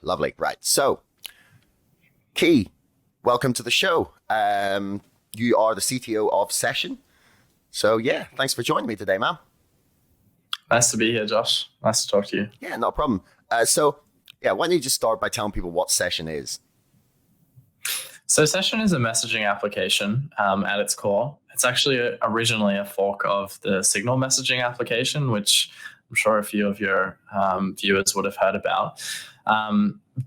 Lovely. Right. So, Kee, welcome to the show. You are the CTO of Session. So, yeah, thanks for joining me today, man. Nice to be here, Josh. Nice to talk to you. Yeah, no problem. Why don't you just start by telling people what Session is? So Session is a messaging application at its core. It's actually originally a fork of the Signal messaging application, which I'm sure a few of your viewers would have heard about.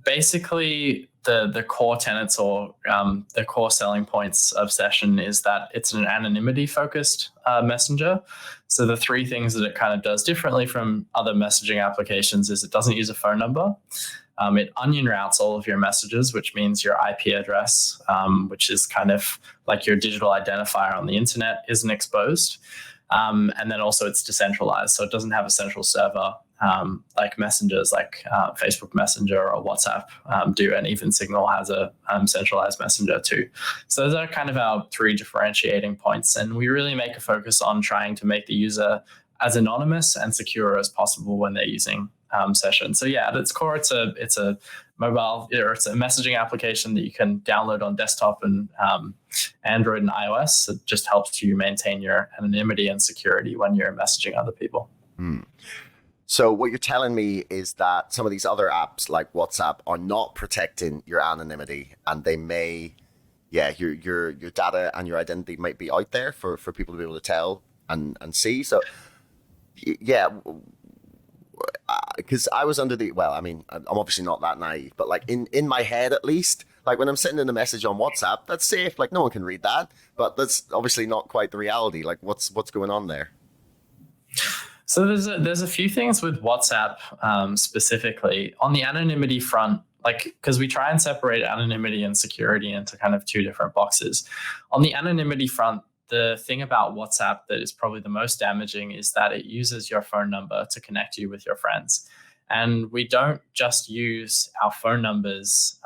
Basically, the core tenets or the core selling points of Session is that it's an anonymity-focused messenger. So the three things that it kind of does differently from other messaging applications is it doesn't use a phone number. It onion routes all of your messages, which means your IP address, which is kind of like your digital identifier on the internet, isn't exposed. And then also it's decentralized. So it doesn't have a central server like messengers like Facebook Messenger or WhatsApp do. And even Signal has a centralized messenger too. So those are kind of our three differentiating points. And we really make a focus on trying to make the user as anonymous and secure as possible when they're using Session. So yeah, at its core, it's a mobile, or it's a messaging application that you can download on desktop and Android and iOS. It just helps you maintain your anonymity and security when you're messaging other people. So what you're telling me is that some of these other apps like WhatsApp are not protecting your anonymity, and they may, your data and your identity might be out there for people to be able to tell and see. So yeah. Because I was under I'm obviously not that naive, but like in my head at least, like when I'm sending a message on WhatsApp, that's safe. Like no one can read that, but that's obviously not quite the reality. Like what's going on there? So there's a few things with WhatsApp specifically on the anonymity front, like because we try and separate anonymity and security into kind of two different boxes. On the anonymity front, the thing about WhatsApp that is probably the most damaging is that it uses your phone number to connect you with your friends. And we don't just use our phone numbers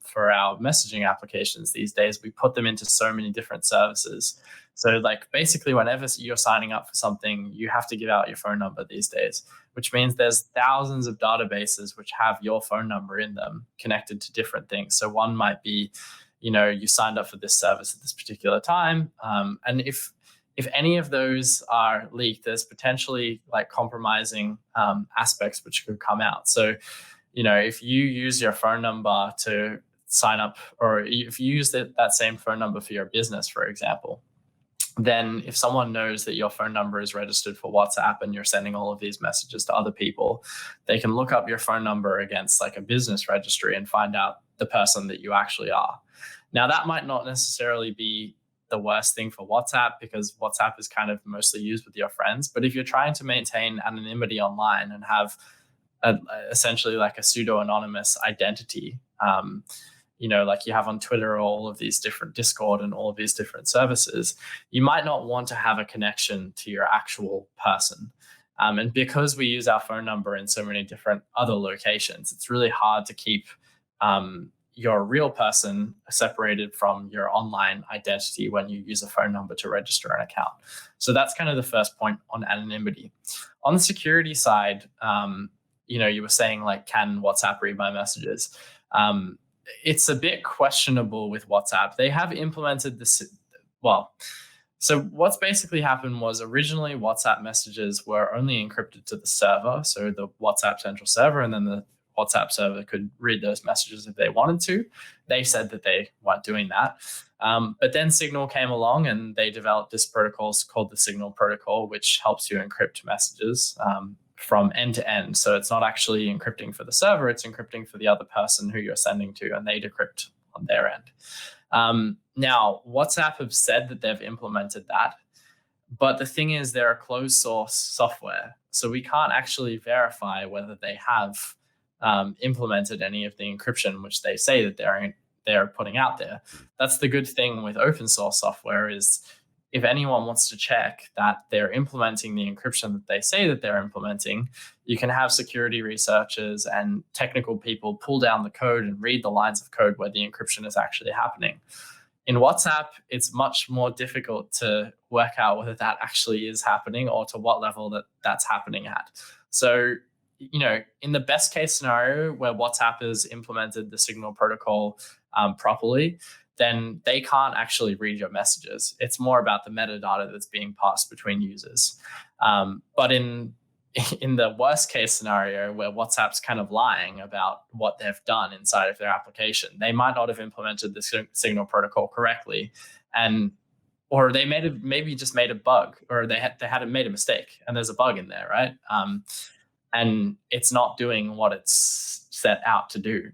for our messaging applications these days. We put them into so many different services. So like basically whenever you're signing up for something, you have to give out your phone number these days, which means there's thousands of databases which have your phone number in them connected to different things. So one might be, you signed up for this service at this particular time. And if any of those are leaked, there's potentially like compromising aspects which could come out. So, if you use your phone number to sign up, or if you use that same phone number for your business, for example, then if someone knows that your phone number is registered for WhatsApp and you're sending all of these messages to other people, they can look up your phone number against like a business registry and find out the person that you actually are. Now, that might not necessarily be the worst thing for WhatsApp because WhatsApp is kind of mostly used with your friends. But if you're trying to maintain anonymity online and have essentially like a pseudo-anonymous identity, like you have on Twitter or all of these different Discord and all of these different services, you might not want to have a connection to your actual person. And because we use our phone number in so many different other locations, it's really hard to keep your real person separated from your online identity when you use a phone number to register an account. So that's kind of the first point on anonymity. On the security side, you were saying like, can WhatsApp read my messages? It's a bit questionable with WhatsApp. They have implemented this. So what's basically happened was originally WhatsApp messages were only encrypted to the server, so the WhatsApp central server, and then the WhatsApp server could read those messages if they wanted to. They said that they weren't doing that. But then Signal came along and they developed this protocol called the Signal protocol, which helps you encrypt messages from end to end. So it's not actually encrypting for the server, it's encrypting for the other person who you're sending to, and they decrypt on their end. Now, WhatsApp have said that they've implemented that. But the thing is, they're a closed source software. So we can't actually verify whether they have implemented any of the encryption which they say that they're putting out there. That's the good thing with open source software is if anyone wants to check that they're implementing the encryption that they say that they're implementing, you can have security researchers and technical people pull down the code and read the lines of code where the encryption is actually happening. In WhatsApp, it's much more difficult to work out whether that actually is happening or to what level that's happening at. So in the best case scenario where WhatsApp has implemented the Signal protocol properly, then they can't actually read your messages. It's more about the metadata that's being passed between users. But in the worst case scenario where WhatsApp's kind of lying about what they've done inside of their application, they might not have implemented the Signal protocol correctly, or they maybe just made a bug, or they hadn't made a mistake, and there's a bug in there, right? And it's not doing what it's set out to do.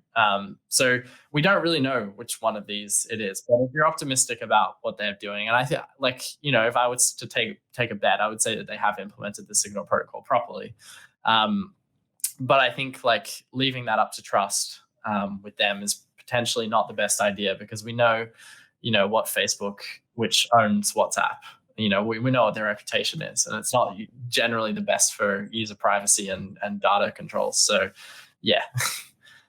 So we don't really know which one of these it is. But if you're optimistic about what they're doing, and I think, if I was to take a bet, I would say that they have implemented the Signal protocol properly. But I think leaving that up to trust with them is potentially not the best idea, because we know, what Facebook, which owns WhatsApp, we know what their reputation is, and it's not generally the best for user privacy and data controls. So yeah,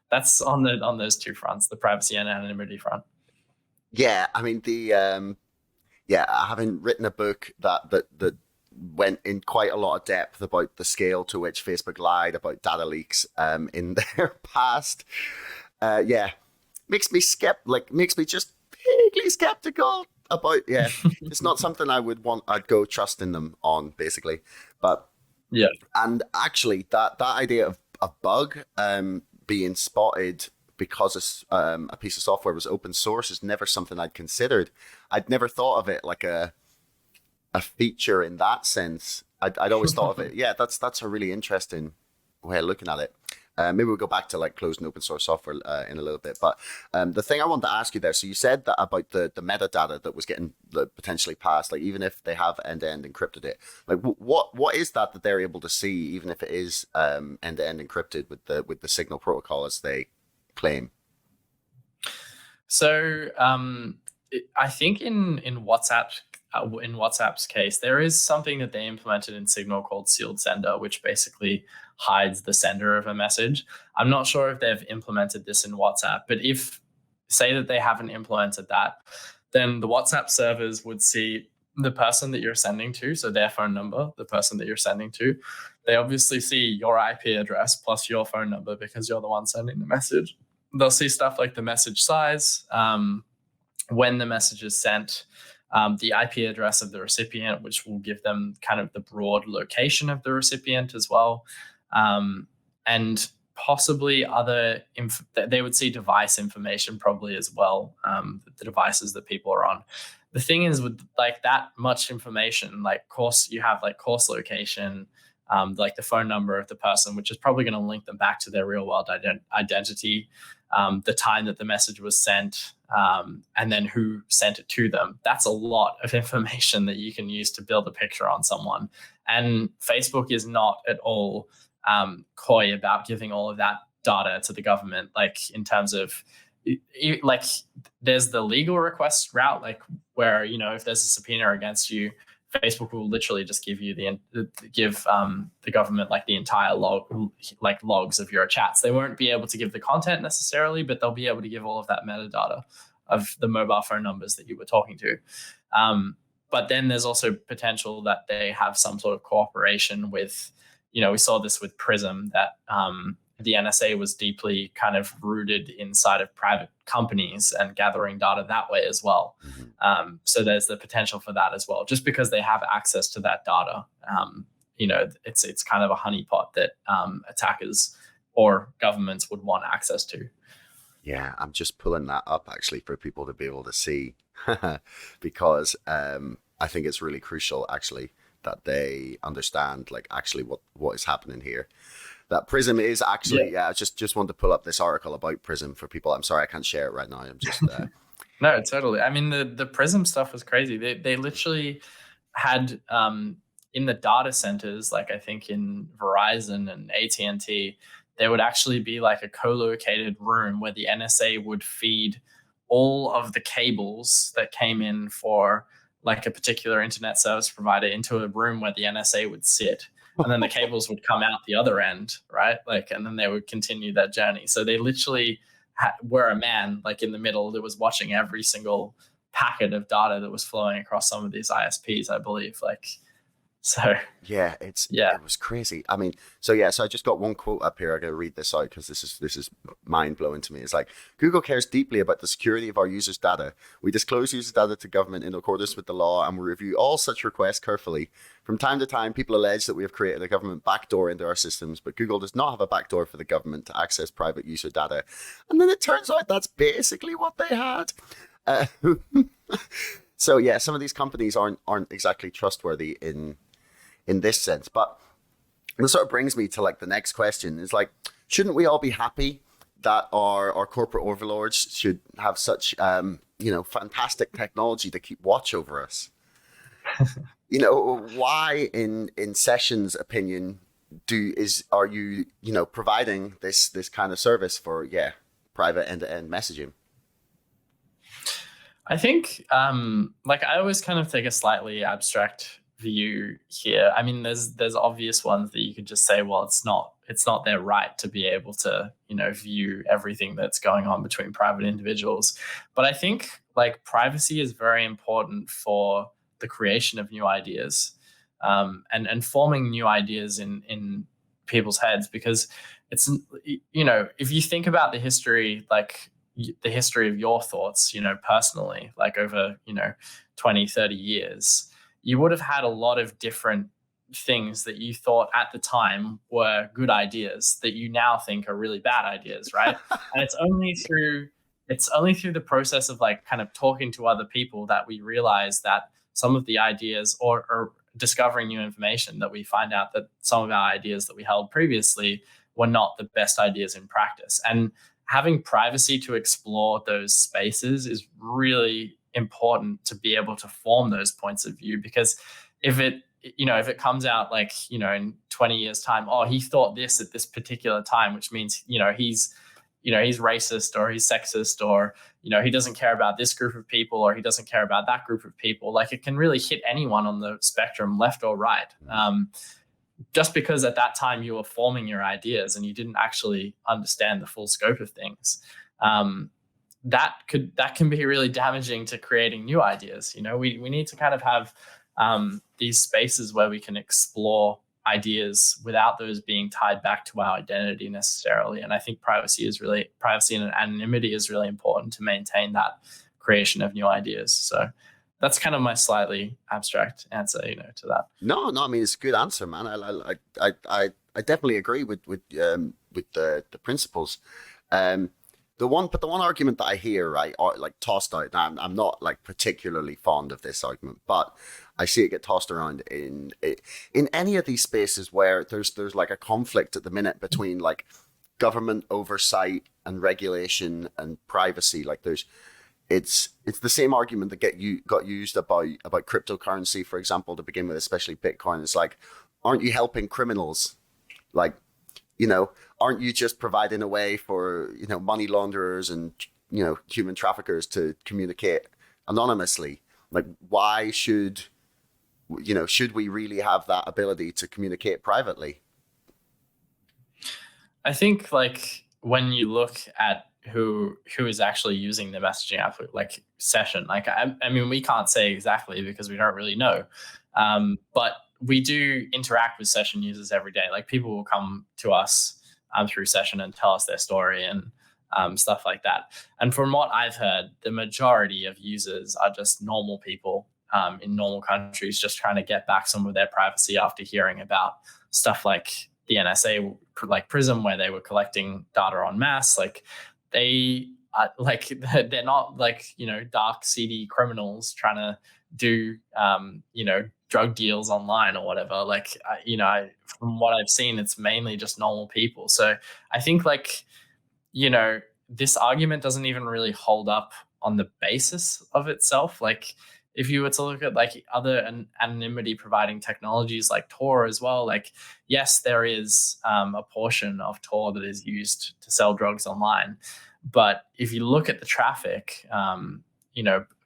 that's on those two fronts, the privacy and anonymity front. Yeah, I mean having written a book that went in quite a lot of depth about the scale to which Facebook lied about data leaks in their past, makes me just vaguely skeptical about, it's not something I'd go trusting them on, basically. But yeah, and actually that idea of a bug being spotted because a piece of software was open source is never something I'd considered. I'd never thought of it like a feature in that sense. I'd always thought of it. Yeah, that's a really interesting way of looking at it. Maybe we'll go back to closed and open source software in a little bit. But the thing I wanted to ask you there, so you said that about the metadata that was getting potentially passed, even if they have end-to-end encrypted it, what is that they're able to see, even if it is end-to-end encrypted with the Signal protocol as they claim? So I think in WhatsApp's case, there is something that they implemented in Signal called sealed sender, which basically hides the sender of a message. I'm not sure if they've implemented this in WhatsApp, but say that they haven't implemented that, then the WhatsApp servers would see the person that you're sending to, so their phone number, the person that you're sending to. They obviously see your IP address plus your phone number because you're the one sending the message. They'll see stuff like the message size, when the message is sent, the IP address of the recipient, which will give them kind of the broad location of the recipient as well. And possibly they would see device information probably as well, the devices that people are on. The thing is, with that much information, you have course location, the phone number of the person, which is probably going to link them back to their real world identity, the time that the message was sent, and then who sent it to them. That's a lot of information that you can use to build a picture on someone. And Facebook is not at all coy about giving all of that data to the government, in terms of there's the legal request route, where if there's a subpoena against you, Facebook will literally just give you the government the entire logs of your chats. They won't be able to give the content necessarily, but they'll be able to give all of that metadata of the mobile phone numbers that you were talking to. But then there's also potential that they have some sort of cooperation with, we saw this with Prism, that the NSA was deeply kind of rooted inside of private companies and gathering data that way as well. Mm-hmm. So there's the potential for that as well, just because they have access to that data. It's kind of a honeypot that attackers or governments would want access to. Yeah, I'm just pulling that up actually for people to be able to see, because I think it's really crucial actually that they understand actually what is happening here. That Prism is actually, I just wanted to pull up this article about Prism for people. I'm sorry I can't share it right now. I'm just No, totally. I mean, the Prism stuff was crazy. They literally had in the data centers, I think in Verizon and AT&T, there would actually be a co-located room where the NSA would feed all of the cables that came in for a particular internet service provider into a room where the NSA would sit. And then the cables would come out the other end, right? And then they would continue that journey. So they literally were a man, in the middle, that was watching every single packet of data that was flowing across some of these ISPs, I believe. So Yeah, yeah. it was crazy. I mean, so I just got one quote up here. I gotta read this out because this is mind blowing to me. It's like Google cares deeply about the security of our users' data. We disclose users' data to government in accordance with the law, and we review all such requests carefully. From time to time, people allege that we have created a government backdoor into our systems, but Google does not have a backdoor for the government to access private user data. And then it turns out that's basically what they had. Uh, so yeah, some of these companies aren't exactly trustworthy in this sense. But this sort of brings me to like the next question is like, shouldn't we all be happy that our corporate overlords should have such, fantastic technology to keep watch over us? Why in Session's opinion are you providing this kind of service for private end-to-end messaging? I think I always kind of take a slightly abstract view here. I mean, there's obvious ones that you could just say, well, it's not their right to be able to, view everything that's going on between private individuals. But I think like privacy is very important for the creation of new ideas, and forming new ideas in people's heads, because it's, if you think about the history, like the history of your thoughts, personally, like over, 20, 30 years, you would have had a lot of different things that you thought at the time were good ideas that you now think are really bad ideas, right? And it's only through the process of like kind of talking to other people that we realize that some of the ideas, or discovering new information, that we find out that some of our ideas that we held previously were not the best ideas in practice. And having privacy to explore those spaces is really important to be able to form those points of view. Because if it comes out like, in 20 years time, oh, he thought this at this particular time, which means, he's racist, or he's sexist, or, he doesn't care about this group of people, or he doesn't care about that group of people. Like, it can really hit anyone on the spectrum, left or right. Just because at that time you were forming your ideas and you didn't actually understand the full scope of things, that can be really damaging to creating new ideas. We need to kind of have these spaces where we can explore ideas without those being tied back to our identity necessarily. And I think privacy and anonymity is really important to maintain that creation of new ideas. So that's kind of my slightly abstract answer, to that. No, I mean it's a good answer, man. I definitely agree with the principles. The one argument that I hear, right, or like tossed out. Now, I'm not like particularly fond of this argument, but I see it get tossed around in any of these spaces where there's like a conflict at the minute between like government oversight and regulation and privacy. Like it's the same argument that got used about cryptocurrency, for example, to begin with, especially Bitcoin. It's like, aren't you helping criminals? Like, aren't you just providing a way for, money launderers and, human traffickers to communicate anonymously? Like, why should we really have that ability to communicate privately? I think like when you look at who is actually using the messaging app, like Session, like I mean, we can't say exactly because we don't really know, but we do interact with Session users every day. Like, people will come to us through Session and tell us their story and stuff like that. And from what I've heard, the majority of users are just normal people in normal countries, just trying to get back some of their privacy after hearing about stuff like the NSA, like Prism, where they were collecting data en masse. Like, they're not like, dark, seedy criminals trying to do, drug deals online or whatever. Like, from what I've seen, it's mainly just normal people. So I think like, this argument doesn't even really hold up on the basis of itself. Like, if you were to look at like other anonymity providing technologies like Tor as well, like, yes, there is a portion of Tor that is used to sell drugs online. But if you look at the traffic,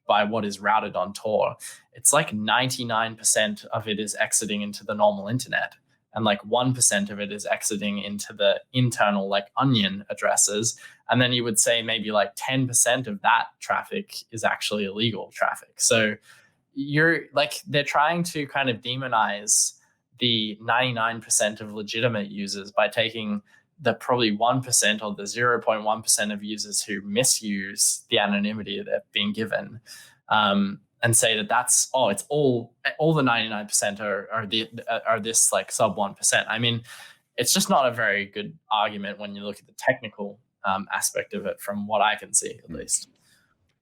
by what is routed on Tor, it's like 99% of it is exiting into the normal internet. And like 1% of it is exiting into the internal like onion addresses. And then you would say maybe like 10% of that traffic is actually illegal traffic. So, you're like, they're trying to kind of demonize the 99% of legitimate users by taking the probably 1% or the 0.1% of users who misuse the anonymity they've been given, and say that that's it's all the 99% are this like sub 1%. I mean, it's just not a very good argument when you look at the technical aspect of it, from what I can see, at least.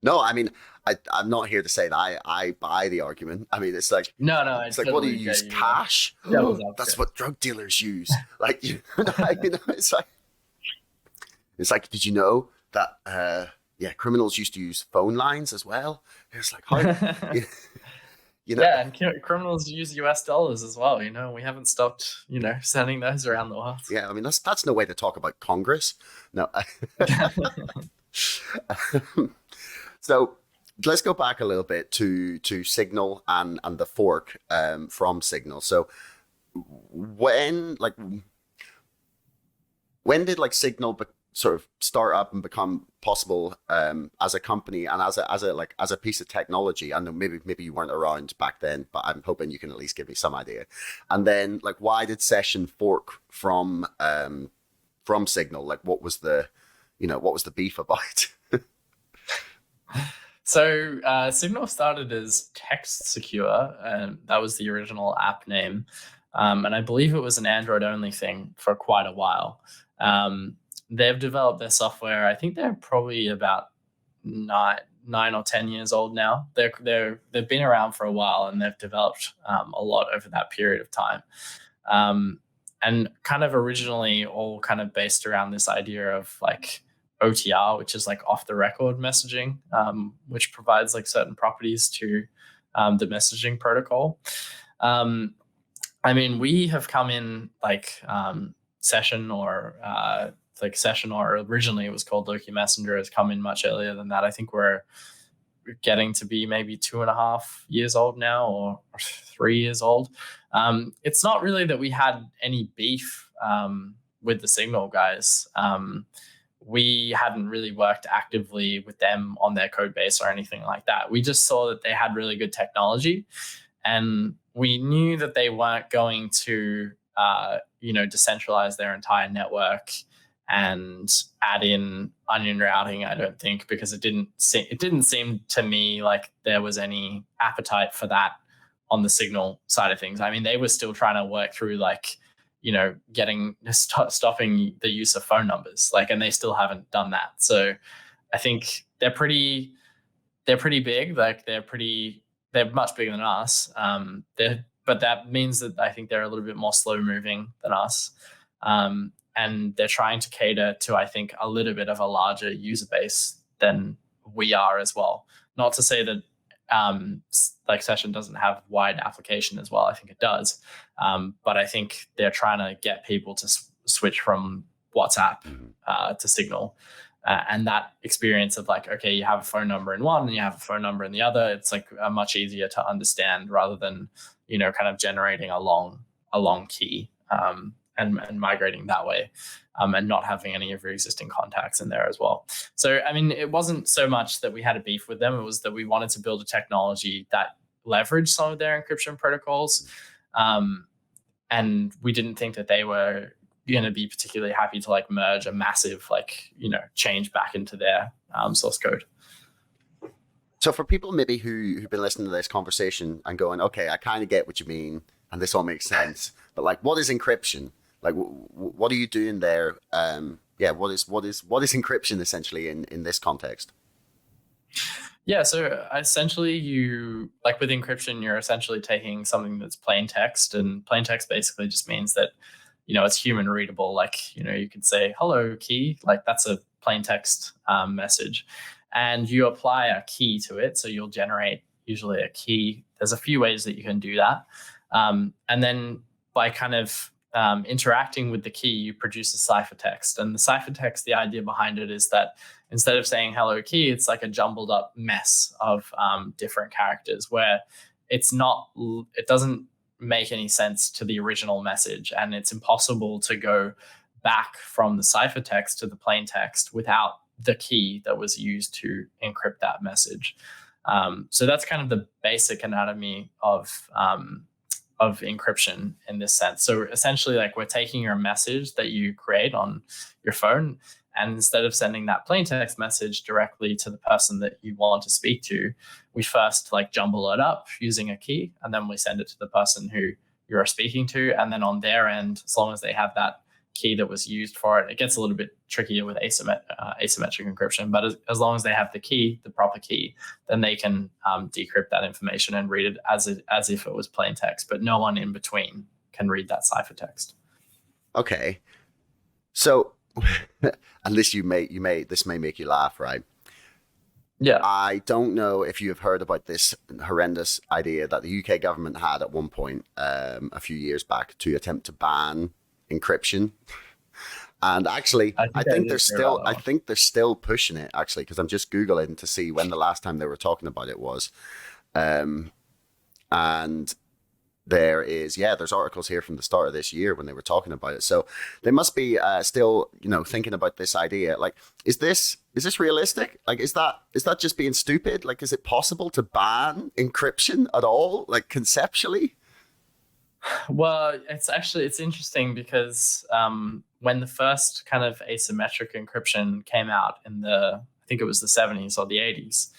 No, I mean, I'm not here to say that I buy the argument. I mean, it's like, no, it's like, what do you use? Cash? That's what drug dealers use. Like, you know, it's like, did you know that, criminals used to use phone lines as well? It's like, how, you know? Yeah, and criminals use US dollars as well. You know, we haven't stopped, sending those around the world. Yeah, I mean, that's no way to talk about Congress. No. So let's go back a little bit to Signal and the fork from Signal. So when did like Signal sort of start up and become possible as a company and as a piece of technology? I know maybe you weren't around back then, but I'm hoping you can at least give me some idea. And then like, why did Session fork from Signal? Like, what was the beef about? So Signal started as Text Secure, and that was the original app name. And I believe it was an Android only thing for quite a while. They've developed their software. I think they're probably about 9 or 10 years old now. They've been around for a while, and they've developed a lot over that period of time. And kind of originally all kind of based around this idea of like OTR, which is like off the record messaging, which provides like certain properties to the messaging protocol. I mean, we have come in like Session or originally it was called Loki Messenger, has come in much earlier than that. I think we're getting to be maybe 2.5 years old now, or 3 years old. It's not really that we had any beef with the Signal guys. We hadn't really worked actively with them on their code base or anything like that. We just saw that they had really good technology, and we knew that they weren't going to, decentralize their entire network and add in onion routing. I don't think, because it didn't seem to me like there was any appetite for that on the Signal side of things. I mean, they were still trying to work through like, stopping the use of phone numbers, like, and they still haven't done that. So I think they're pretty big. Like they're much bigger than us. But that means that I think they're a little bit more slow moving than us. And they're trying to cater to, I think, a little bit of a larger user base than we are as well. Not to say that like Session doesn't have wide application as well. I think it does. But I think they're trying to get people to switch from WhatsApp to Signal. And that experience of like, okay, you have a phone number in one and you have a phone number in the other, it's like much easier to understand rather than, kind of generating a long key and migrating that way, and not having any of your existing contacts in there as well. So, I mean, it wasn't so much that we had a beef with them. It was that we wanted to build a technology that leveraged some of their encryption protocols. And we didn't think that they were going to be particularly happy to like merge a massive change back into their source code. So for people maybe who've been listening to this conversation and going, okay, I kind of get what you mean and this all makes sense, but like, what is encryption? Like, what are you doing there? What is encryption essentially in this context? Yeah, so essentially you, like with encryption, you're essentially taking something that's plain text, and plain text basically just means that, it's human readable. Like, you could say, hello, Kee, like that's a plain text message. And you apply a key to it. So you'll generate usually a key. There's a few ways that you can do that. And then by kind of interacting with the key, you produce a ciphertext. And the ciphertext, the idea behind it is that instead of saying hello Kee, it's like a jumbled up mess of different characters where it doesn't make any sense to the original message. And it's impossible to go back from the ciphertext to the plain text without the key that was used to encrypt that message. So that's kind of the basic anatomy of encryption in this sense. So essentially, like, we're taking your message that you create on your phone, and instead of sending that plain text message directly to the person that you want to speak to, we first like jumble it up using a key, and then we send it to the person who you're speaking to. And then on their end, as long as they have that key that was used for it, it gets a little bit trickier with asymmetric encryption. But as long as they have the key, the proper key, then they can decrypt that information and read it as if it was plain text. But no one in between can read that ciphertext. Okay, so and this may make you laugh, right? Yeah. I don't know if you have heard about this horrendous idea that the UK government had at one point a few years back to attempt to ban encryption. And actually, I think they're still pushing it, actually, because I'm just Googling to see when the last time they were talking about it was. And there's articles here from the start of this year when they were talking about it. So they must be still, thinking about this idea. Like, is this realistic? Like, is that just being stupid? Like, is it possible to ban encryption at all? Like, conceptually? Well, it's interesting because when the first kind of asymmetric encryption came out I think it was the 70s or the 80s,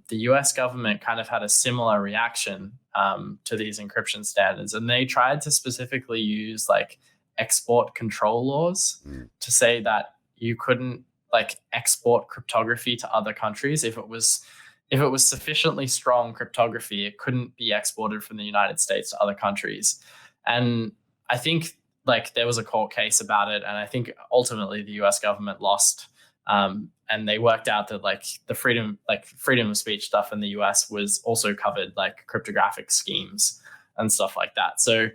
the US government kind of had a similar reaction to these encryption standards. And they tried to specifically use like export control laws to say that you couldn't like export cryptography to other countries. If it was sufficiently strong cryptography, it couldn't be exported from the United States to other countries. And I think like there was a court case about it. And I think ultimately the US government lost. And they worked out that like the freedom of speech stuff in the US was also covered, like cryptographic schemes and stuff like that. So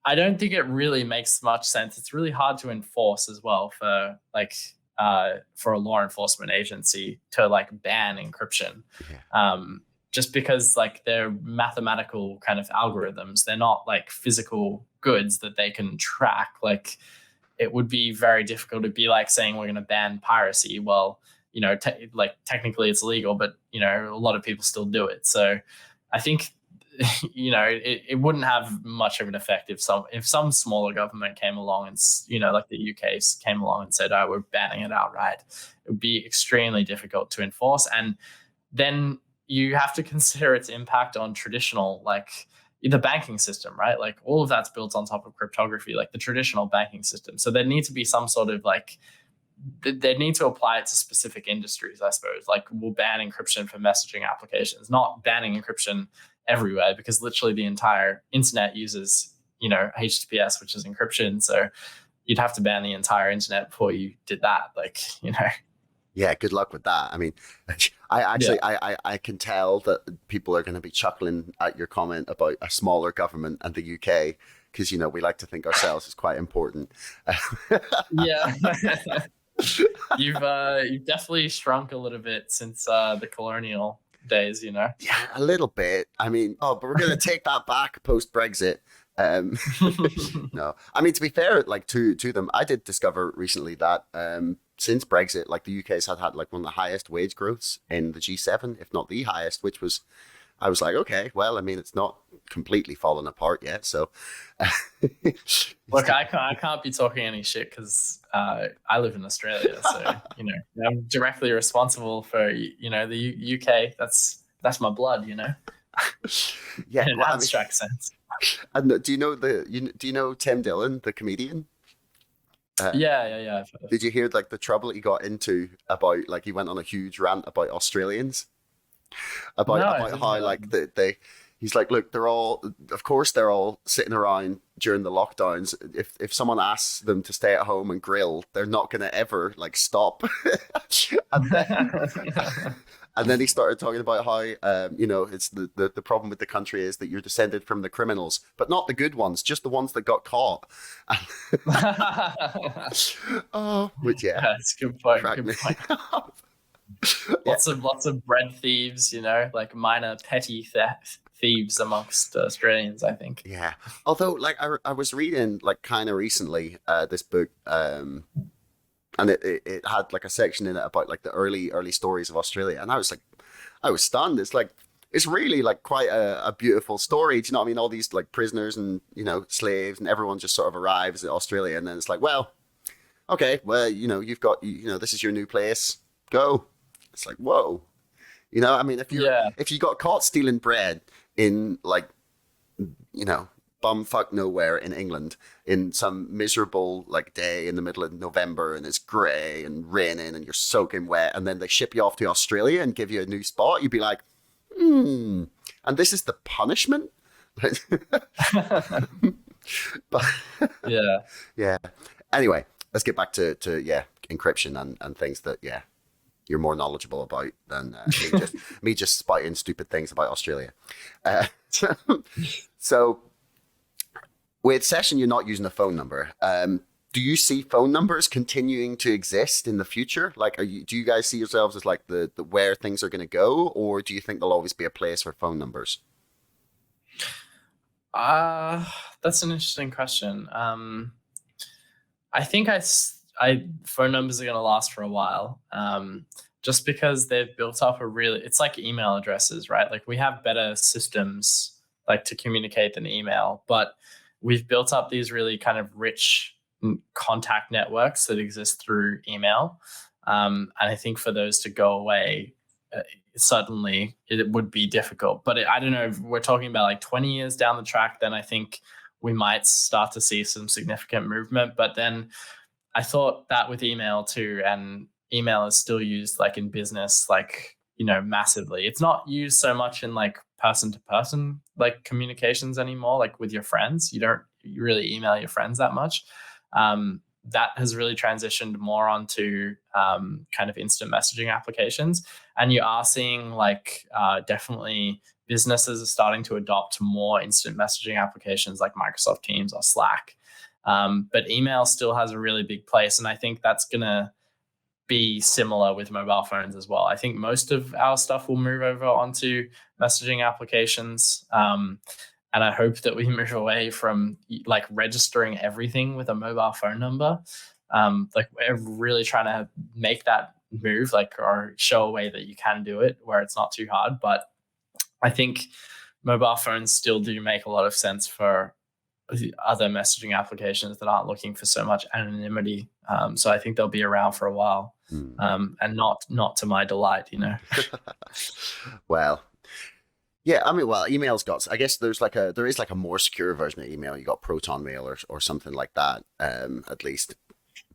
I don't think it really makes much sense. It's really hard to enforce as well for a law enforcement agency to like ban encryption. Just because like they're mathematical kind of algorithms. They're not like physical goods that they can track. Like, it would be very difficult to be like saying we're going to ban piracy. Well, technically it's illegal, but a lot of people still do it. So I think it wouldn't have much of an effect if some smaller government came along and like the UK came along and said, "Oh, we're banning it outright." It would be extremely difficult to enforce, and then you have to consider its impact on traditional like the banking system, right? Like all of that's built on top of cryptography, like the traditional banking system. So there needs to be some sort of like, they need to apply it to specific industries, I suppose. Like we'll ban encryption for messaging applications, not banning encryption everywhere, because literally the entire internet uses, HTTPS, which is encryption. So you'd have to ban the entire internet before you did that. Like, Yeah, good luck with that. I mean, I can tell that people are going to be chuckling at your comment about a smaller government and the UK, because, we like to think ourselves as quite important. Yeah. You've definitely shrunk a little bit since the colonial days, Yeah, a little bit. I mean, but we're going to take that back post-Brexit. No, I mean, to be fair, like to them, I did discover recently that since Brexit, like the UK's had like one of the highest wage growths in the G7, if not the highest, I was like, okay, well, I mean, it's not completely fallen apart yet. So look, I can't be talking any shit because I live in Australia. So, I'm directly responsible for, the UK. That's my blood, Yeah. In an abstract sense. And do you know Tim Dillon, the comedian? Yeah. Did you hear like the trouble he got into about like he went on a huge rant about Australians about how like he's like, look, they're all sitting around during the lockdowns. If someone asks them to stay at home and grill, they're not going to ever like stop. And then he started talking about how, it's the problem with the country is that you're descended from the criminals, but not the good ones, just the ones that got caught. Which that's a good point. Lots of bread thieves, like minor petty thieves amongst Australians, I think. Yeah. Although, like, I was reading, like, kind of recently, this book and it had like a section in it about like the early stories of Australia, and I was stunned. It's like it's really like quite a beautiful story. Do you know what I mean? All these like prisoners and slaves and everyone just sort of arrives at Australia, and then it's like, well, okay, well, you've got this is your new place. Go. It's like, whoa. I mean, Yeah. if you got caught stealing bread in like bumfuck nowhere in England in some miserable like day in the middle of November, and it's grey and raining and you're soaking wet, and then they ship you off to Australia and give you a new spot, you'd be like, and this is the punishment. But Yeah. yeah. Anyway, let's get back to encryption and things that you're more knowledgeable about than me just spouting stupid things about Australia. So with Session, you're not using a phone number. Do you see phone numbers continuing to exist in the future? Like, do you guys see yourselves as like the where things are going to go, or do you think there'll always be a place for phone numbers? That's an interesting question. I think I phone numbers are going to last for a while. Just because they've built up it's like email addresses, right? Like we have better systems like to communicate than email, but we've built up these really kind of rich contact networks that exist through email. And I think for those to go away, suddenly it would be difficult. But I don't know, if we're talking about like 20 years down the track, then I think we might start to see some significant movement. But then I thought that with email too, and email is still used like in business, like, massively. It's not used so much in like person to person, like communications anymore, like with your friends. You don't really email your friends that much. That has really transitioned more onto kind of instant messaging applications. And you are seeing like definitely businesses are starting to adopt more instant messaging applications like Microsoft Teams or Slack. But email still has a really big place. And I think that's going to be similar with mobile phones as well. I think most of our stuff will move over onto messaging applications. And I hope that we move away from like registering everything with a mobile phone number. Like we're really trying to make that move, like, or show a way that you can do it where it's not too hard. But I think mobile phones still do make a lot of sense for other messaging applications that aren't looking for so much anonymity. So I think they'll be around for a while, and not to my delight, Well, yeah, I mean, well, email's got. I guess there is like a more secure version of email. You got Proton Mail or something like that, at least.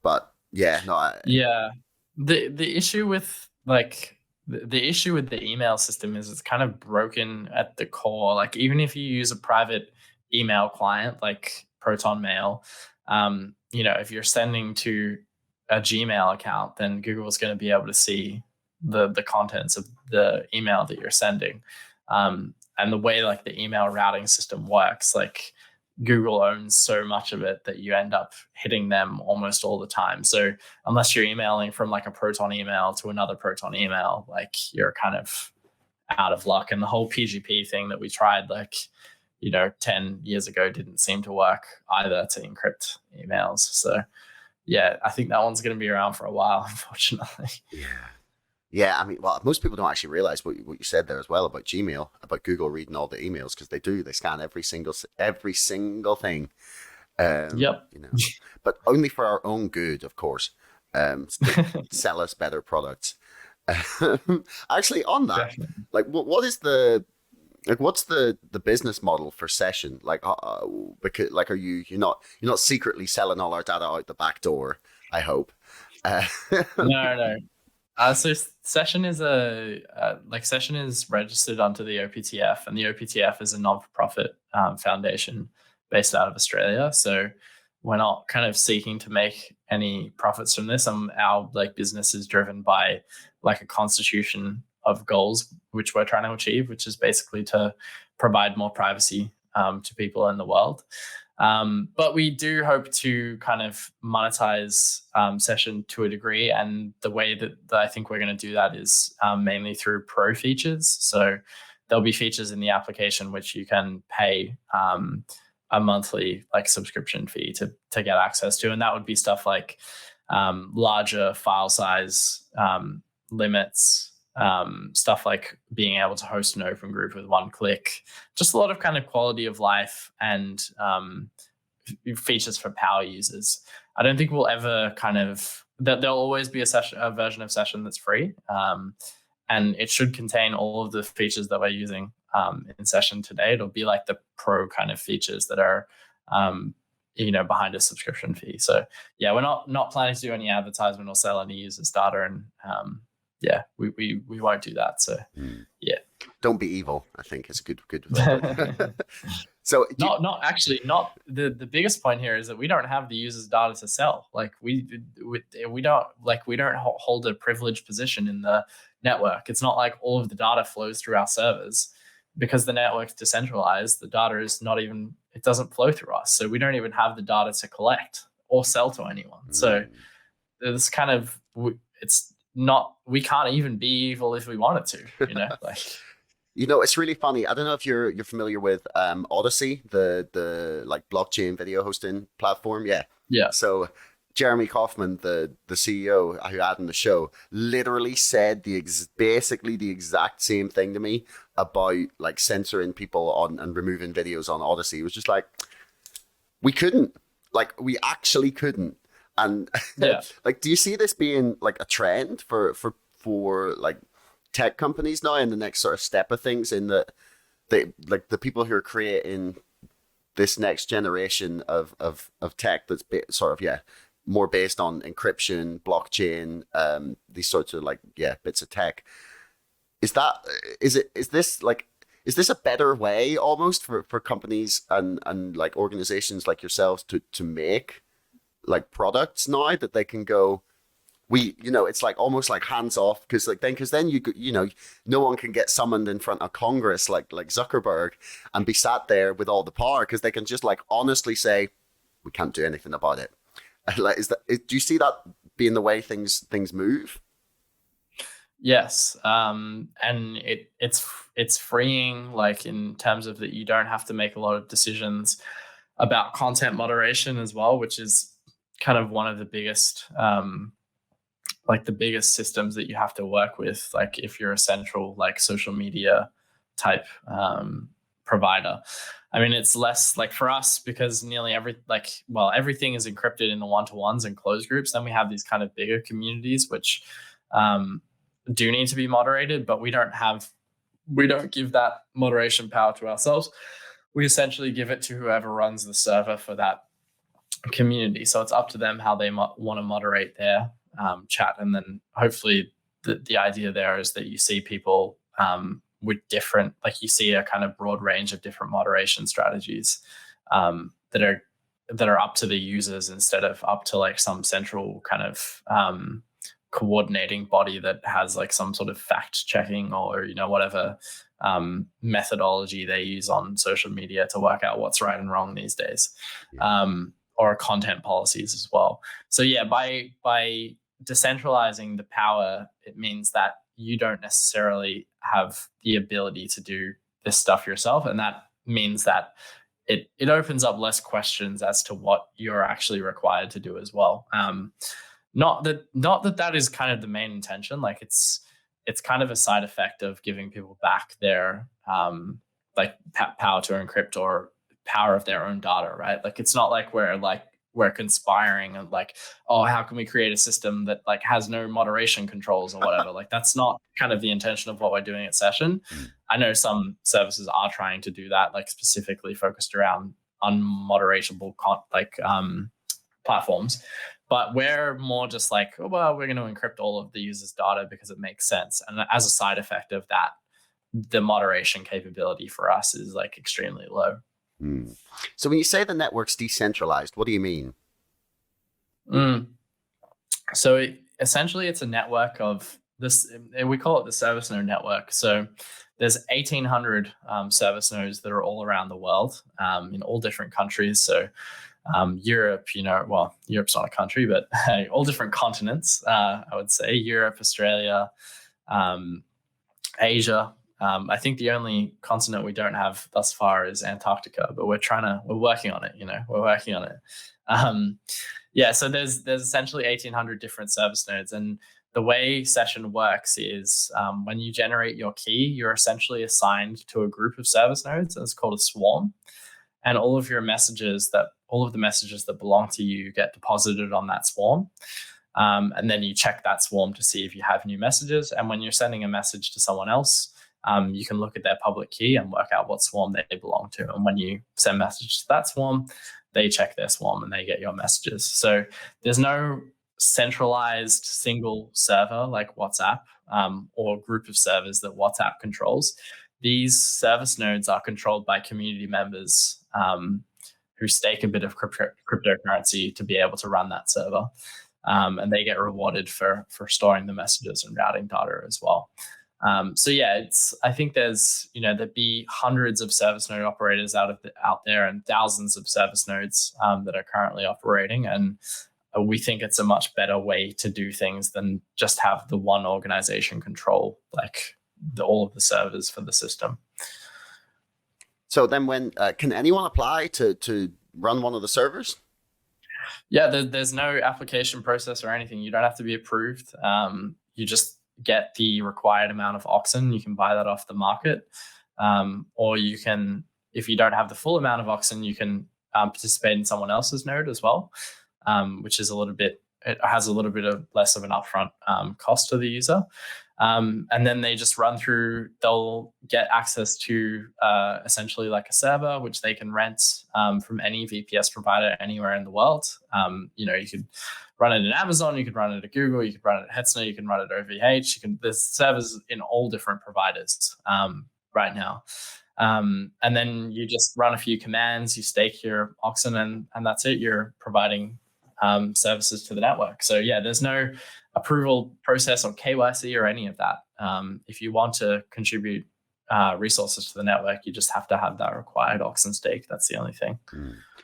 But yeah, no. Yeah, the issue with like the issue with the email system is it's kind of broken at the core. Like even if you use a private email client like Proton Mail, if you're sending to a Gmail account, then Google's going to be able to see the contents of the email that you're sending. And the way like the email routing system works, like Google owns so much of it that you end up hitting them almost all the time. So unless you're emailing from like a Proton email to another Proton email, like you're kind of out of luck. And the whole PGP thing that we tried like 10 years ago didn't seem to work either to encrypt emails. So yeah, I think that one's going to be around for a while, unfortunately. Yeah, I mean, well, most people don't actually realize what you said there as well about Gmail, about Google reading all the emails, because they do. They scan every single thing. Yep. But only for our own good, of course. To sell us better products. Actually, on that, Definitely. like, what is the what's the business model for Session? Like, because like, you're not secretly selling all our data out the back door? I hope. No. So Session is Session is registered onto the OPTF, and the OPTF is a non-for-profit foundation based out of Australia. So we're not kind of seeking to make any profits from this. Our like business is driven by like a constitution of goals which we're trying to achieve, which is basically to provide more privacy to people in the world. But we do hope to kind of monetize Session to a degree. And the way that I think we're going to do that is mainly through pro features. So there'll be features in the application which you can pay a monthly like subscription fee to get access to. And that would be stuff like larger file size limits, stuff like being able to host an open group with one click, just a lot of kind of quality of life and features for power users. I don't think we'll ever there'll always be a version of Session that's free. And it should contain all of the features that we're using in Session today. It'll be like the pro kind of features that are, behind a subscription fee. So yeah, we're not planning to do any advertisement or sell any users' data, and we won't do that. So yeah, don't be evil, I think is a good. So the biggest point here is that we don't have the user's data to sell. Like we don't hold a privileged position in the network. It's not like all of the data flows through our servers. Because the network's decentralized, the data it doesn't flow through us. So we don't even have the data to collect or sell to anyone. So it's kind of, we can't even be evil if we wanted to, like. It's really funny. I don't know if you're familiar with Odyssey, the like blockchain video hosting platform. Yeah. So Jeremy Kaufman, the CEO who had on the show, literally said basically the exact same thing to me about like censoring people on and removing videos on Odyssey. It was just like, we actually couldn't. And like, do you see this being like a trend for like tech companies now in the next sort of step of things, in that they like the people who are creating this next generation of tech that's more based on encryption, blockchain, these sorts of bits of tech. Is this a better way almost for companies and like organizations like yourselves to make like products now that they can go, it's like almost like hands off, because then no one can get summoned in front of Congress like Zuckerberg and be sat there with all the power, because they can just like honestly say, we can't do anything about it. Like, do you see that being the way things move? Yes, and it's freeing, like in terms of that you don't have to make a lot of decisions about content moderation as well, which is kind of one of the biggest the biggest systems that you have to work with, like if you're a central like social media type provider. I mean, it's less like for us, because nearly everything is encrypted in the one-to-ones and closed groups. Then we have these kind of bigger communities which do need to be moderated, but we don't give that moderation power to ourselves. We essentially give it to whoever runs the server for that community. So it's up to them how they want to moderate their chat. And then hopefully the idea there is that you see people with different, like you see a kind of broad range of different moderation strategies that are up to the users instead of up to like some central kind of coordinating body that has like some sort of fact checking or whatever methodology they use on social media to work out what's right and wrong these days, or content policies as well. So yeah, by decentralizing the power, it means that you don't necessarily have the ability to do this stuff yourself, and that means that it opens up less questions as to what you're actually required to do as well. Not that is kind of the main intention. Like it's kind of a side effect of giving people back their power to encrypt or power of their own data, right? Like it's not like we're conspiring and like, oh, how can we create a system that like has no moderation controls or whatever? Like that's not kind of the intention of what we're doing at Session. I know some services are trying to do that, like specifically focused around unmoderatable platforms. But we're more just like, oh, well, we're going to encrypt all of the user's data because it makes sense. And as a side effect of that, the moderation capability for us is like extremely low. So when you say the network's decentralized, what do you mean? So essentially it's a network of this, we call it the service node network. So there's 1,800 service nodes that are all around the world in all different countries. So Europe, Europe's not a country, but all different continents, I would say. Europe, Australia, Asia. I think the only continent we don't have thus far is Antarctica, but we're working on it, we're working on it. Yeah, so there's essentially 1,800 different service nodes, and the way Session works is when you generate your key, you're essentially assigned to a group of service nodes, and it's called a swarm. And all of the messages that belong to you get deposited on that swarm. And then you check that swarm to see if you have new messages. And when you're sending a message to someone else, you can look at their public key and work out what swarm they belong to. And when you send messages to that swarm, they check their swarm and they get your messages. So there's no centralized single server like WhatsApp or group of servers that WhatsApp controls. These service nodes are controlled by community members who stake a bit of cryptocurrency to be able to run that server. And they get rewarded for storing the messages and routing data as well. So yeah, I think there'd be hundreds of service node operators out there and thousands of service nodes that are currently operating. And we think it's a much better way to do things than just have the one organization control all of the servers for the system. So then when can anyone apply to run one of the servers? Yeah, there's no application process or anything. You don't have to be approved. You just get the required amount of Oxen. You can buy that off the market. Or you can, if you don't have the full amount of Oxen, you can participate in someone else's node as well, which is it has a little bit of less of an upfront cost to the user. And then they just they'll get access to essentially like a server, which they can rent from any VPS provider anywhere in the world. You could run it in Amazon, you could run it at Google, you could run it at Hetzner, you can run it at OVH. There's servers in all different providers right now. And then you just run a few commands, you stake your Oxen, and that's it. You're providing services to the network. So yeah, there's no approval process or KYC or any of that. If you want to contribute resources to the network, you just have to have that required Oxen stake. That's the only thing.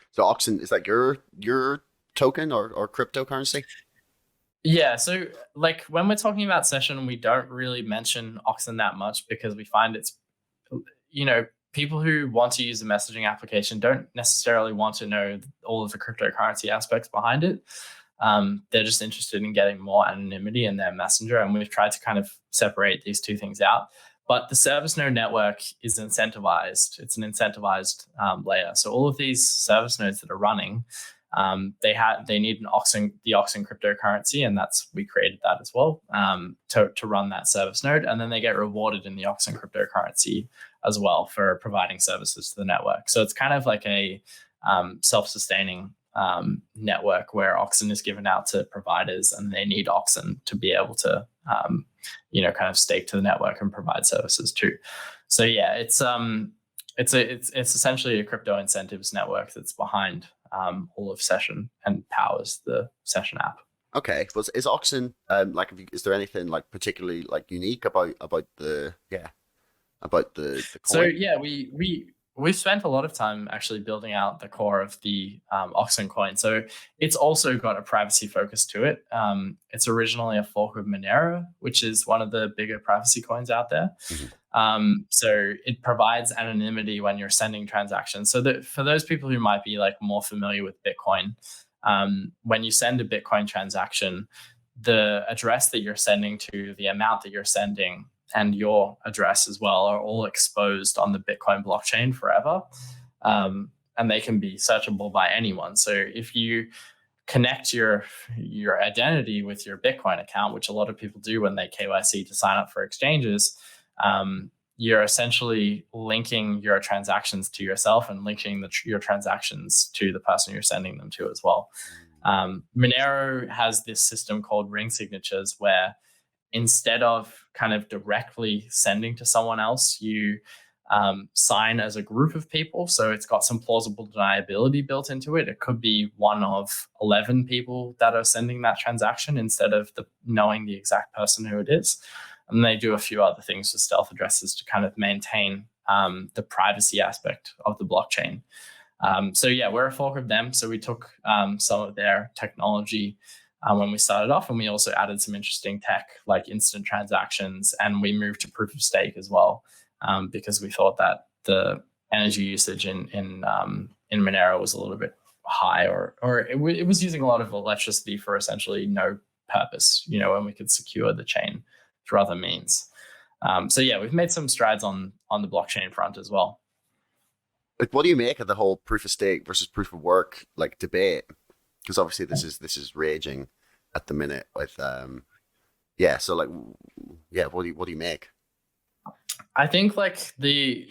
So Oxen, is that your token or cryptocurrency? Yeah, so when we're talking about Session, we don't really mention Oxen that much because we find it's, people who want to use a messaging application don't necessarily want to know all of the cryptocurrency aspects behind it. They're just interested in getting more anonymity in their messenger. And we've tried to kind of separate these two things out. But the service node network is incentivized. It's an incentivized layer. So all of these service nodes that are running, they need the Oxen cryptocurrency, and we created that as well to run that service node. And then they get rewarded in the Oxen cryptocurrency as well for providing services to the network. So it's kind of like a self-sustaining network where Oxen is given out to providers, and they need Oxen to be able to, kind of stake to the network and provide services too. So yeah, it's essentially a crypto incentives network that's behind all of Session and powers the Session app. Okay, well, is Oxen is there anything particularly unique about the coin? So yeah, we've spent a lot of time actually building out the core of the Oxen coin. So it's also got a privacy focus to it. It's originally a fork of Monero, which is one of the bigger privacy coins out there. Mm-hmm. So it provides anonymity when you're sending transactions. So for those people who might be more familiar with Bitcoin, when you send a Bitcoin transaction, the address that you're sending to, the amount that you're sending, and your address as well are all exposed on the Bitcoin blockchain forever. And they can be searchable by anyone. So if you connect your identity with your Bitcoin account, which a lot of people do when they KYC to sign up for exchanges, you're essentially linking your transactions to yourself and linking your transactions to the person you're sending them to as well. Monero has this system called ring signatures where instead of kind of directly sending to someone else, you sign as a group of people. So it's got some plausible deniability built into it. It could be one of 11 people that are sending that transaction instead of knowing the exact person who it is. And they do a few other things with stealth addresses to kind of maintain the privacy aspect of the blockchain. So yeah, we're a fork of them. So we took some of their technology when we started off, and we also added some interesting tech like instant transactions, and we moved to proof of stake as well, because we thought that the energy usage in Monero was a little bit high, or it was using a lot of electricity for essentially no purpose, when we could secure the chain through other means. So yeah, we've made some strides on the blockchain front as well. Like, what do you make of the whole proof of stake versus proof of work like debate? Because obviously this is raging at the minute with yeah. So like, yeah, what do you make? I think like the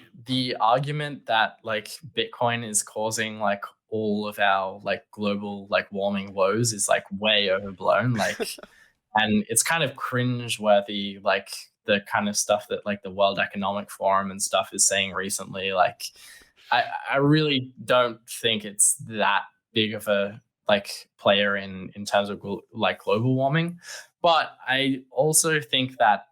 argument that like Bitcoin is causing like all of our like global like warming woes is like way overblown. Like, and it's kind of cringe worthy, like the kind of stuff that like the World Economic Forum and stuff is saying recently. Like, I really don't think it's that big of a like player in terms of like global warming, but I also think that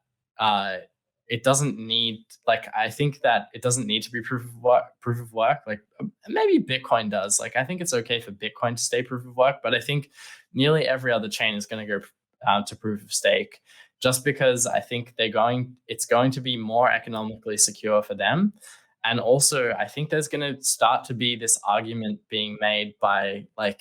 it doesn't need, like, I think that it doesn't need to be proof of work. Like maybe Bitcoin does. Like I think it's okay for Bitcoin to stay proof of work, but I think nearly every other chain is going to go to proof of stake, just because I think it's going to be more economically secure for them. And also, I think there's going to start to be this argument being made by, like,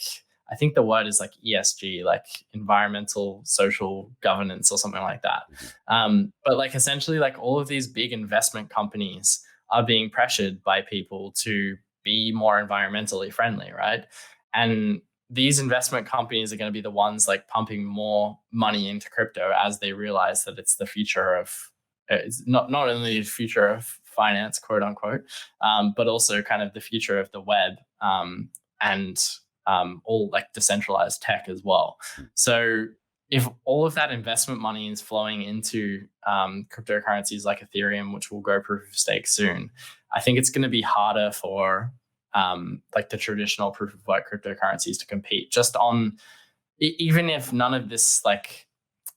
I think the word is like ESG, like environmental social governance or something like that. But like essentially, like all of these big investment companies are being pressured by people to be more environmentally friendly, right? And these investment companies are going to be the ones like pumping more money into crypto as they realize that it's the future of, it's not only the future of finance, quote unquote, but also kind of the future of the web, and all like decentralized tech as well. So if all of that investment money is flowing into cryptocurrencies like Ethereum, which will go proof of stake soon, I think it's going to be harder for like the traditional proof of work cryptocurrencies to compete, just on, even if none of this like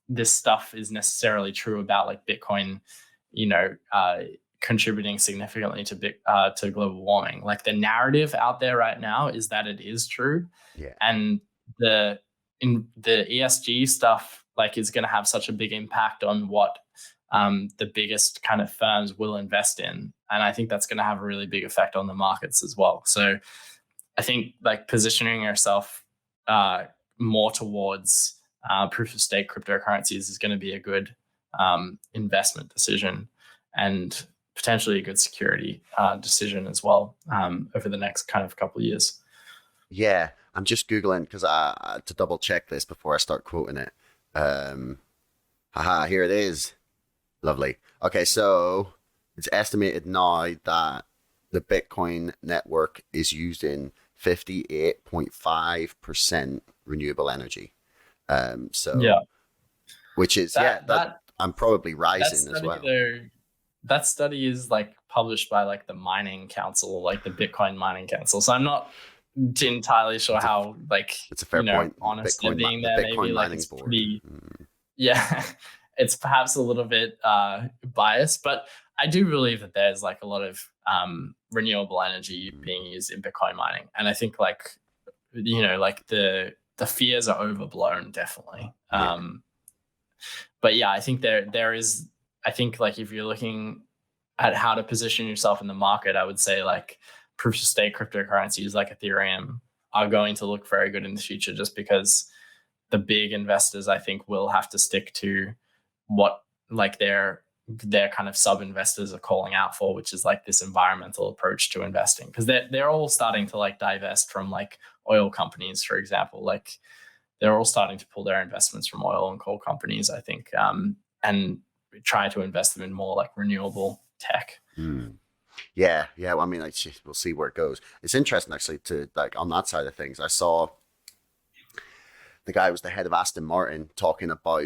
this stuff is necessarily true about like Bitcoin, contributing significantly to global warming. Like the narrative out there right now is that it is true, Yeah. and the ESG stuff like is going to have such a big impact on what the biggest kind of firms will invest in, and I think that's going to have a really big effect on the markets as well. So I think like positioning yourself more towards proof of stake cryptocurrencies is going to be a good investment decision, and potentially a good security decision as well over the next kind of couple of years. Yeah, I'm just Googling because I to double check this before I start quoting it. Haha, here it is. Lovely. Okay, so it's estimated now that the Bitcoin network is using 58.5% renewable energy. So Yeah, which is that I'm probably rising as well. That study is like published by like the mining council, like the Bitcoin mining council. So I'm not entirely sure how like it's a fair point. Honest Bitcoin, being there, Bitcoin maybe like it's board. pretty. Yeah, it's perhaps a little bit biased, but I do believe that there's like a lot of renewable energy being used in Bitcoin mining, and I think like like the fears are overblown, definitely. Yeah. But yeah, I think there is. I think like if you're looking at how to position yourself in the market, I would say like proof of stake cryptocurrencies like Ethereum are going to look very good in the future, just because the big investors, I think, will have to stick to what like their kind of sub investors are calling out for, which is like this environmental approach to investing, because they're all starting to like divest from like oil companies, for example. Like they're all starting to pull their investments from oil and coal companies, I think, and try to invest them in more like renewable tech. Yeah. Well, I mean, like, we'll see where it goes. It's interesting actually to like on that side of things. I saw the guy who was the head of Aston Martin talking about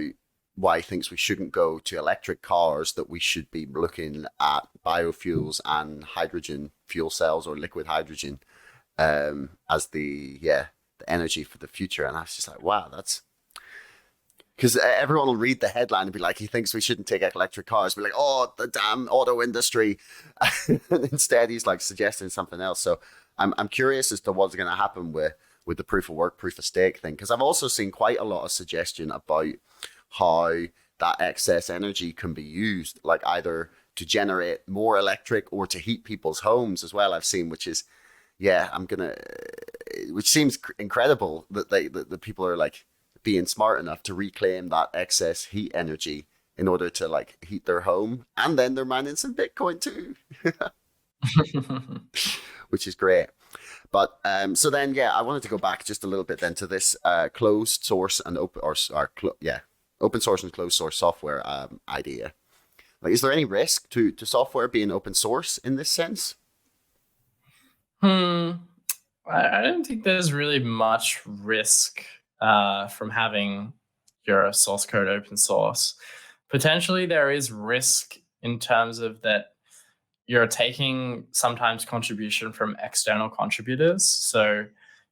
why he thinks we shouldn't go to electric cars, that we should be looking at biofuels and hydrogen fuel cells or liquid hydrogen as the energy for the future. And I was just like, wow, that's because everyone will read the headline and be like, he thinks we shouldn't take electric cars. Be like, oh, the damn auto industry. And instead, he's like suggesting something else. So I'm curious as to what's going to happen with the proof of work, proof of stake thing, because I've also seen quite a lot of suggestion about how that excess energy can be used, like either to generate more electric or to heat people's homes as well. I've seen, which is yeah, I'm gonna, which seems incredible that that the people are like being smart enough to reclaim that excess heat energy in order to like heat their home, and then they're mining some Bitcoin too, which is great. But so then, yeah, I wanted to go back just a little bit then to this closed source and open yeah, open source and closed source software idea. Like, is there any risk to software being open source in this sense? Hmm. I don't think there's really much risk from having your source code open source. Potentially, there is risk in terms of that you're taking sometimes contribution from external contributors. So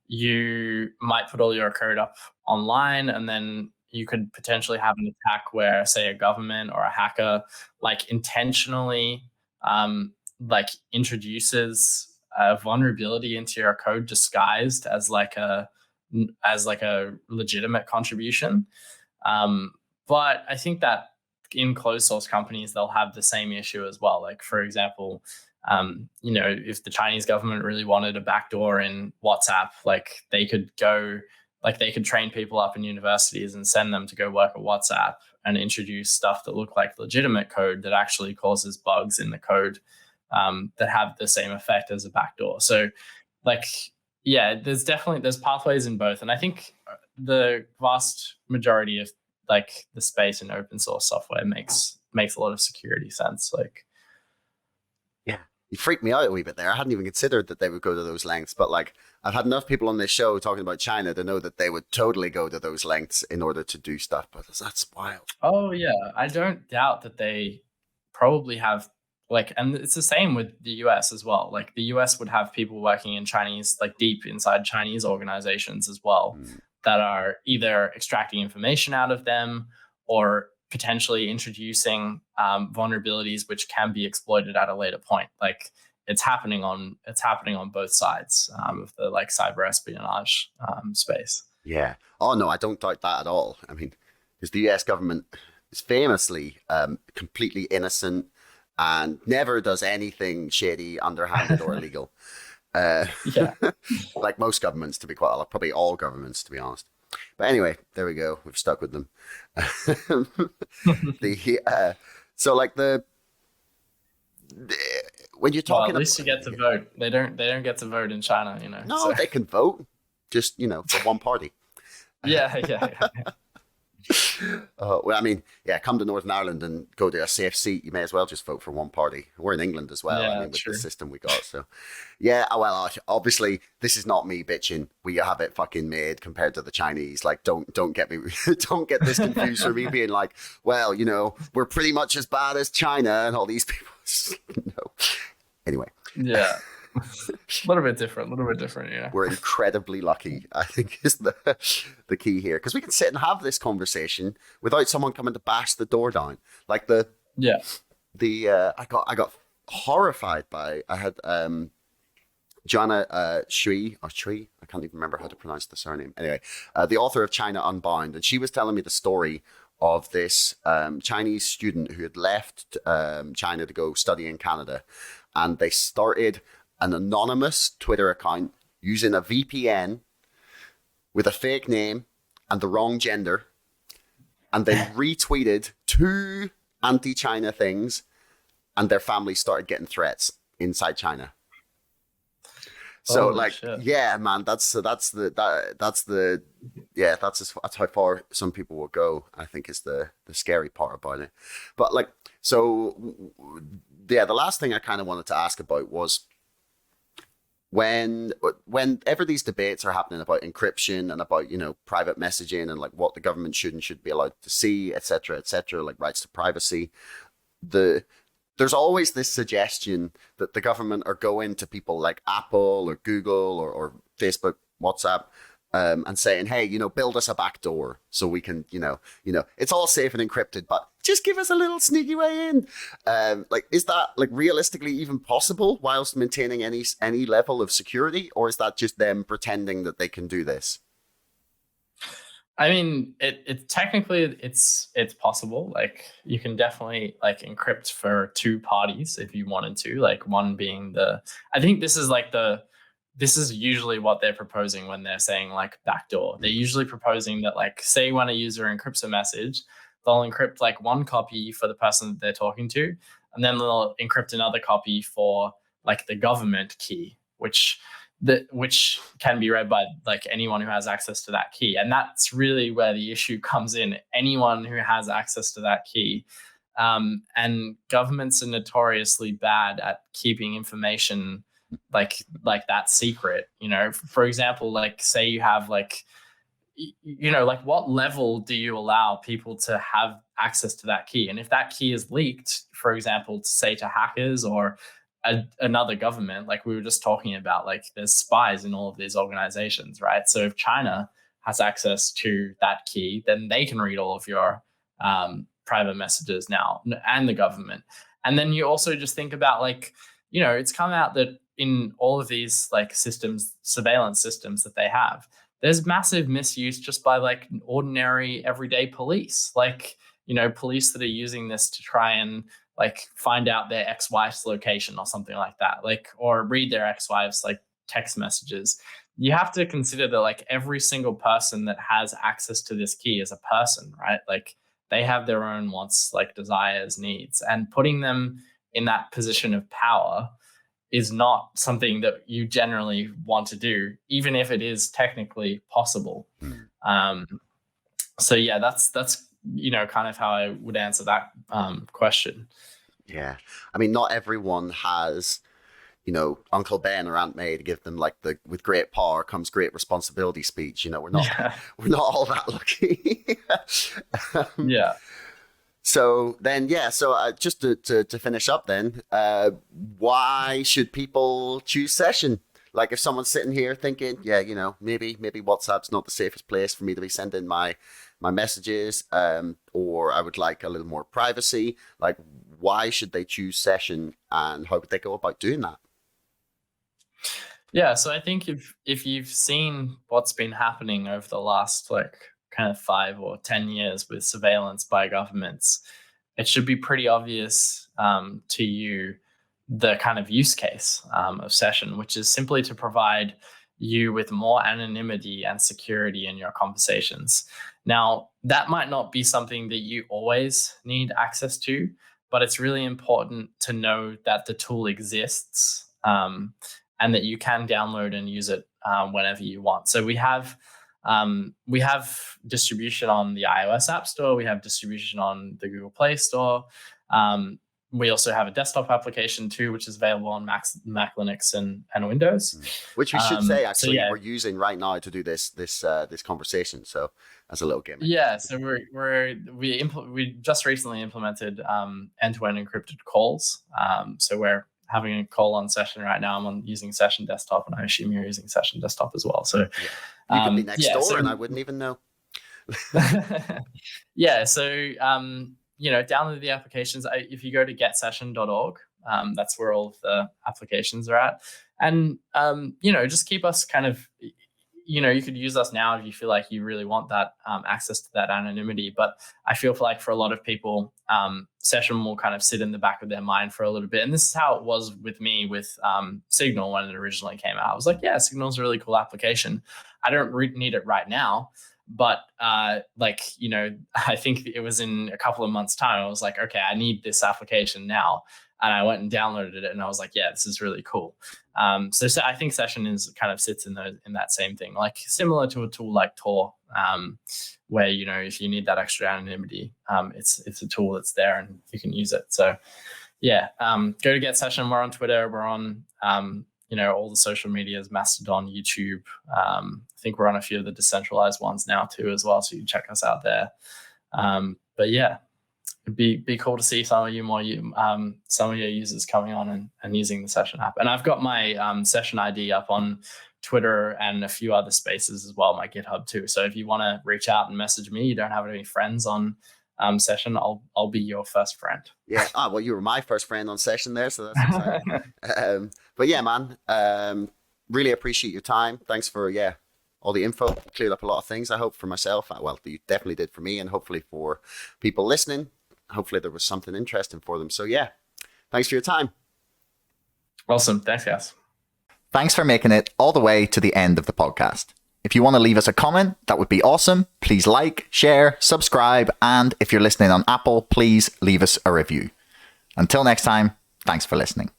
you might put all your code up online, and then you could potentially have an attack where, say, a government or a hacker like intentionally like introduces a vulnerability into your code disguised as like a legitimate contribution. But I think that in closed source companies, they'll have the same issue as well. Like, for example, if the Chinese government really wanted a backdoor in WhatsApp, like they could train people up in universities and send them to go work at WhatsApp and introduce stuff that look like legitimate code that actually causes bugs in the code that have the same effect as a backdoor. So, like, yeah, there's pathways in both, and I think the vast majority of like the space in open source software makes a lot of security sense. Like, Yeah. You freaked me out a wee bit there. I hadn't even considered that they would go to those lengths, but like I've had enough people on this show talking about China to know that they would totally go to those lengths in order to do stuff. But that's wild. oh yeah, I don't doubt that they probably have like, and it's the same with the US as well. Like the US would have people working in Chinese, like deep inside Chinese organizations as well, Mm. that are either extracting information out of them or potentially introducing vulnerabilities which can be exploited at a later point. Like it's happening on both sides of the like cyber espionage space. Yeah. Oh no, I don't doubt that at all. I mean, because the US government is famously completely innocent and never does anything shady, underhanded, or illegal. Yeah. Like most governments, to be quite honest, probably all governments, to be honest. But anyway, there we go. We've stuck with them. the so like the when you're Well, talking, at least you get to vote. They don't get to vote in China, you know. no, So they can vote, just for one party. yeah, yeah. Well, I mean, yeah, come to Northern Ireland and go to a safe seat. You may as well just vote for one party. We're in England as well. I Yeah, mean, with true. the system we got. So, yeah, well, obviously, this is not me bitching. We have it fucking made compared to the Chinese. Like, don't get me, don't get this confused for me being like, well, we're pretty much as bad as China and all these people. No. Anyway. Yeah. A little bit different, yeah. We're incredibly lucky, I think, is the key here, because we can sit and have this conversation without someone coming to bash the door down. Like Yeah. I got horrified by, I had Jana Shui, I can't even remember how to pronounce the surname. Anyway, the author of China Unbound, and she was telling me the story of this Chinese student who had left China to go study in Canada, and they started an anonymous Twitter account using a VPN with a fake name and the wrong gender, and they retweeted 2 anti-China things, and their family started getting threats inside China. So Holy like, shit. yeah, man, that's how far some people will go. I think is the scary part about it. But like, so yeah, the last thing I kind of wanted to ask about was, whenever these debates are happening about encryption and about private messaging and like what the government should and should be allowed to see, etc., like rights to privacy, there's always this suggestion that the government are going to people like Apple or Google or Facebook, WhatsApp, and saying, hey, build us a back door so we can, it's all safe and encrypted, but just give us a little sneaky way in. Like, is that like realistically even possible whilst maintaining any level of security, or is that just them pretending that they can do this? I mean, it technically it's possible. Like you can definitely like encrypt for 2 parties if you wanted to. Like one being I think this is like the this is usually what they're proposing when they're saying like backdoor. They're usually proposing that, like, say when a user encrypts a message, they'll encrypt like one copy for the person that they're talking to, and then they'll encrypt another copy for like the government key, which can be read by like anyone who has access to that key. And that's really where the issue comes in. Anyone who has access to that key. And governments are notoriously bad at keeping information like that secret. For example, like say you have like, like what level do you allow people to have access to that key? And if that key is leaked, for example, say to hackers or another government, like we were just talking about, like there's spies in all of these organizations, right? So if China has access to that key, then they can read all of your private messages now, and the government. And then you also just think about like, it's come out that in all of these like systems, surveillance systems that they have, there's massive misuse just by like ordinary everyday police, like, police that are using this to try and like find out their ex-wife's location or something like that, like, or read their ex-wife's like text messages. You have to consider that like every single person that has access to this key is a person, right? Like they have their own wants, like desires, needs, and putting them in that position of power is not something that you generally want to do, even if it is technically possible. So yeah, that's kind of how I would answer that question. Yeah, I mean, not everyone has, Uncle Ben or Aunt May to give them like the "with great power comes great responsibility" speech. We're not all that lucky. Yeah. So then, just to finish up then, why should people choose Session? Like if someone's sitting here thinking, maybe WhatsApp's not the safest place for me to be sending my messages, or I would like a little more privacy. Like, why should they choose Session, and how would they go about doing that? Yeah, so I think if you've seen what's been happening over the last like kind of 5 or 10 years with surveillance by governments, it should be pretty obvious to you the kind of use case of Session, which is simply to provide you with more anonymity and security in your conversations. Now, that might not be something that you always need access to, but it's really important to know that the tool exists and that you can download and use it whenever you want. So we have distribution on the iOS App Store. We have distribution on the Google Play Store. We also have a desktop application too, which is available on Mac, Linux, and Windows. Which we should say, actually, we're using right now to do this conversation. So as a little gimmick. Yeah, so we just recently implemented end-to-end encrypted calls. So we're having a call on Session right now. I'm using Session Desktop, and I assume you're using Session Desktop as well. So you could be next door, and I wouldn't even know. Yeah, so download the applications. If you go to getsession.org, that's where all of the applications are at. And, just keep us kind of, you could use us now if you feel like you really want that access to that anonymity. But I feel like for a lot of people, Session will kind of sit in the back of their mind for a little bit. And this is how it was with me with Signal when it originally came out. I was like, yeah, Signal's a really cool application. I don't need it right now. But I think it was in a couple of months' time, I was like, okay, I need this application now. And I went and downloaded it, and I was like, yeah, this is really cool. So I think Session kind of sits in that same thing, like similar to a tool like Tor, where, if you need that extra anonymity, it's a tool that's there and you can use it. So yeah, go to Get Session. We're on Twitter. We're on, all the social medias, Mastodon, YouTube. I think we're on a few of the decentralized ones now too as well. So you can check us out there. But yeah, it'd be cool to see some of your users coming on and using the Session app. And I've got my Session ID up on Twitter and a few other spaces as well, my GitHub too. So if you want to reach out and message me, you don't have any friends on Session, I'll be your first friend. Yeah. Well, you were my first friend on Session there, so that's exciting. But yeah, man, really appreciate your time. Thanks for all the info. Cleared up a lot of things, I hope, for myself. Well, you definitely did for me, and hopefully for people listening. Hopefully there was something interesting for them. So yeah, thanks for your time. Awesome. Thanks, guys. Thanks for making it all the way to the end of the podcast. If you want to leave us a comment, that would be awesome. Please like, share, subscribe, and if you're listening on Apple, please leave us a review. Until next time, thanks for listening.